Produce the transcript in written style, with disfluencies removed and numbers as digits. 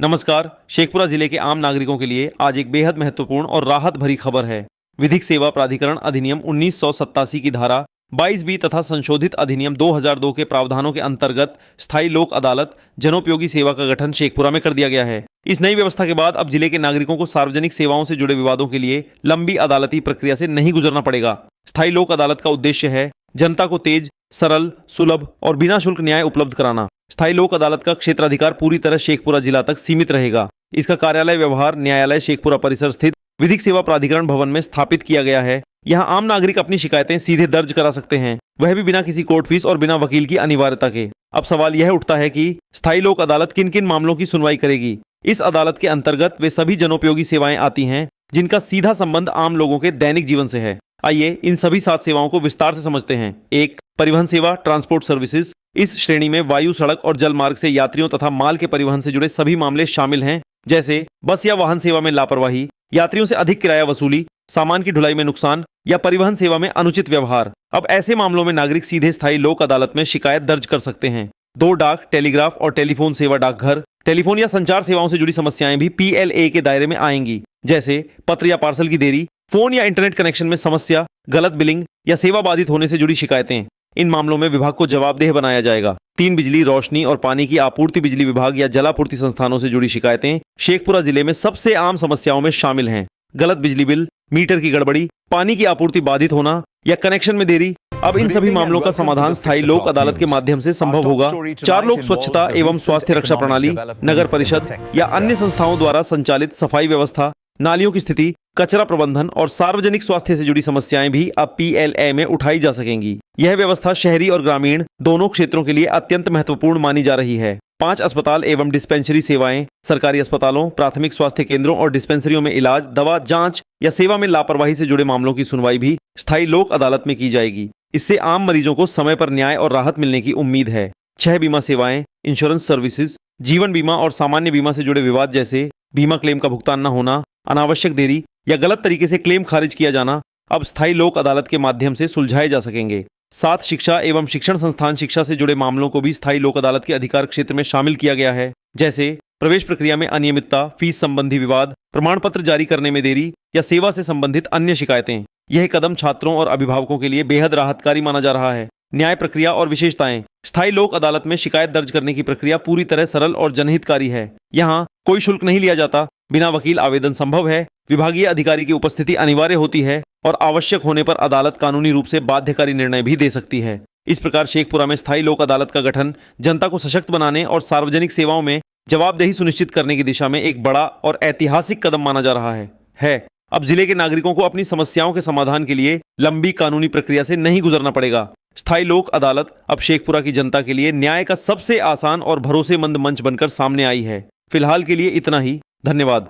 नमस्कार। शेखपुरा जिले के आम नागरिकों के लिए आज एक बेहद महत्वपूर्ण और राहत भरी खबर है। विधिक सेवा प्राधिकरण अधिनियम 1987 की धारा 22B तथा संशोधित अधिनियम 2002 के प्रावधानों के अंतर्गत स्थायी लोक अदालत जनोपयोगी सेवा का गठन शेखपुरा में कर दिया गया है। इस नई व्यवस्था के बाद अब जिले के नागरिकों को सार्वजनिक सेवाओं से जुड़े विवादों के लिए लंबी अदालती प्रक्रिया से नहीं गुजरना पड़ेगा। स्थायी लोक अदालत का उद्देश्य है जनता को तेज, सरल, सुलभ और बिना शुल्क न्याय उपलब्ध कराना। स्थायी लोक अदालत का क्षेत्राधिकार पूरी तरह शेखपुरा जिला तक सीमित रहेगा। इसका कार्यालय व्यवहार न्यायालय शेखपुरा परिसर स्थित विधिक सेवा प्राधिकरण भवन में स्थापित किया गया है। यहाँ आम नागरिक अपनी शिकायतें सीधे दर्ज करा सकते हैं, वह भी बिना किसी कोर्ट फीस और बिना वकील की अनिवार्यता के। अब सवाल यह उठता है कि स्थायी लोक अदालत किन किन मामलों की सुनवाई करेगी। इस अदालत के अंतर्गत वे सभी जनोपयोगी सेवाएं आती हैं जिनका सीधा संबंध आम लोगों के दैनिक जीवन से है। आइए इन सभी 7 सेवाओं को विस्तार से समझते हैं। 1. परिवहन सेवा, ट्रांसपोर्ट सर्विसेज। इस श्रेणी में वायु, सड़क और जल मार्ग से यात्रियों तथा माल के परिवहन से जुड़े सभी मामले शामिल हैं, जैसे बस या वाहन सेवा में लापरवाही, यात्रियों से अधिक किराया वसूली, सामान की ढुलाई में नुकसान या परिवहन सेवा में अनुचित व्यवहार। अब ऐसे मामलों में नागरिक सीधे स्थायी लोक अदालत में शिकायत दर्ज कर सकते हैं। 2. डाक, टेलीग्राफ और टेलीफोन सेवा, डाकघर। टेलीफोन या संचार सेवाओं से जुड़ी समस्याएं भी PLA के दायरे में आएंगी, जैसे पत्र या पार्सल की देरी, फोन या इंटरनेट कनेक्शन में समस्या, गलत बिलिंग या सेवा बाधित होने से जुड़ी शिकायतें। इन मामलों में विभाग को जवाबदेह बनाया जाएगा। 3. बिजली, रोशनी और पानी की आपूर्ति बिजली विभाग या जलापूर्ति संस्थानों से जुड़ी शिकायतें शेखपुरा जिले में सबसे आम समस्याओं में शामिल हैं। गलत बिजली बिल, मीटर की गड़बड़ी, पानी की आपूर्ति बाधित होना या कनेक्शन में देरी। अब इन सभी मामलों का समाधान स्थायी लोक अदालत के माध्यम से संभव होगा। 4. लोक स्वच्छता एवं स्वास्थ्य रक्षा प्रणाली, नगर परिषद या अन्य संस्थाओं द्वारा संचालित सफाई व्यवस्था, नालियों की स्थिति, कचरा प्रबंधन और सार्वजनिक स्वास्थ्य से जुड़ी समस्याएं भी अब PLA में उठाई जा सकेंगी। यह व्यवस्था शहरी और ग्रामीण दोनों क्षेत्रों के लिए अत्यंत महत्वपूर्ण मानी जा रही है। 5. अस्पताल एवं डिस्पेंसरी सेवाएं। सरकारी अस्पतालों, प्राथमिक स्वास्थ्य केंद्रों और डिस्पेंसरियों में इलाज, दवा, जांच या सेवा में लापरवाही से जुड़े मामलों की सुनवाई भी स्थायी लोक अदालत में की जाएगी। इससे आम मरीजों को समय पर न्याय और राहत मिलने की उम्मीद है। 6. बीमा सेवाएं, इंश्योरेंस सर्विसेज। जीवन बीमा और सामान्य बीमा से जुड़े विवाद, जैसे बीमा क्लेम का भुगतान न होना, अनावश्यक देरी या गलत तरीके से क्लेम खारिज किया जाना, अब स्थायी लोक अदालत के माध्यम से सुलझाए जा सकेंगे। 7. शिक्षा एवं शिक्षण संस्थान शिक्षा से जुड़े मामलों को भी स्थायी लोक अदालत के अधिकार क्षेत्र में शामिल किया गया है, जैसे प्रवेश प्रक्रिया में अनियमितता, फीस संबंधी विवाद, प्रमाण पत्र जारी करने में देरी या सेवा से संबंधित अन्य शिकायतें। यह कदम छात्रों और अभिभावकों के लिए बेहद राहतकारी माना जा रहा है। न्याय प्रक्रिया और विशेषताएं। स्थायी लोक अदालत में शिकायत दर्ज करने की प्रक्रिया पूरी तरह सरल और जनहितकारी है। यहाँ कोई शुल्क नहीं लिया जाता, बिना वकील आवेदन संभव है, विभागीय अधिकारी की उपस्थिति अनिवार्य होती है और आवश्यक होने पर अदालत कानूनी रूप से बाध्यकारी निर्णय भी दे सकती है। इस प्रकार शेखपुरा में स्थायी लोक अदालत का गठन जनता को सशक्त बनाने और सार्वजनिक सेवाओं में जवाबदेही सुनिश्चित करने की दिशा में एक बड़ा और ऐतिहासिक कदम माना जा रहा है। अब जिले के नागरिकों को अपनी समस्याओं के समाधान के लिए लंबी कानूनी प्रक्रिया से नहीं गुजरना पड़ेगा। स्थायी लोक अदालत अब शेखपुरा की जनता के लिए न्याय का सबसे आसान और भरोसेमंद मंच बनकर सामने आई है। फिलहाल के लिए इतना ही। धन्यवाद।